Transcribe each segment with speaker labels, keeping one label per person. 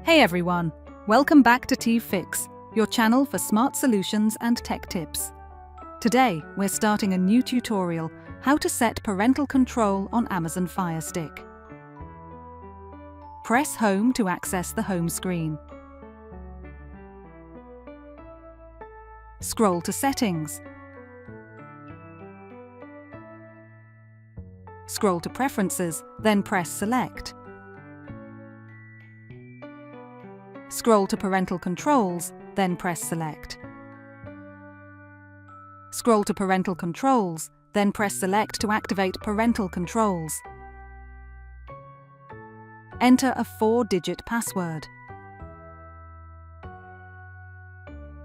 Speaker 1: Hey everyone, welcome back to TvFix, your channel for smart solutions and tech tips. Today, we're starting a new tutorial, how to set parental control on Amazon Fire Stick. Press Home to access the home screen. Scroll to Settings. Scroll to Preferences, then press Select. Scroll to Parental Controls, then press Select. Scroll to Parental Controls, then press Select to activate Parental Controls. Enter a 4-digit password.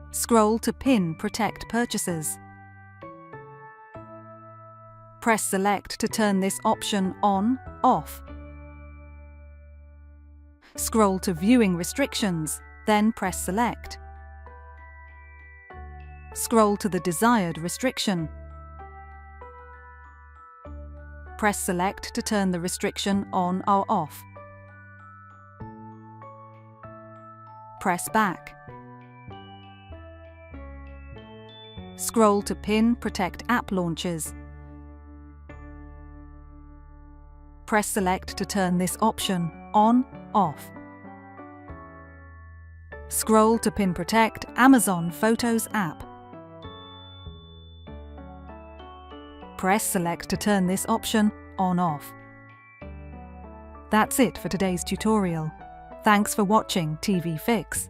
Speaker 1: Scroll to Pin Protect Purchases. Press Select to turn this option on, off. Scroll to Viewing Restrictions, then press Select. Scroll to the desired restriction. Press Select to turn the restriction on or off. Press Back. Scroll to Pin Protect App Launches. Press Select to turn this option on, off. Scroll to Pin Protect Amazon Photos app. Press Select to turn this option on, off. That's it for today's tutorial. Thanks for watching TvFix.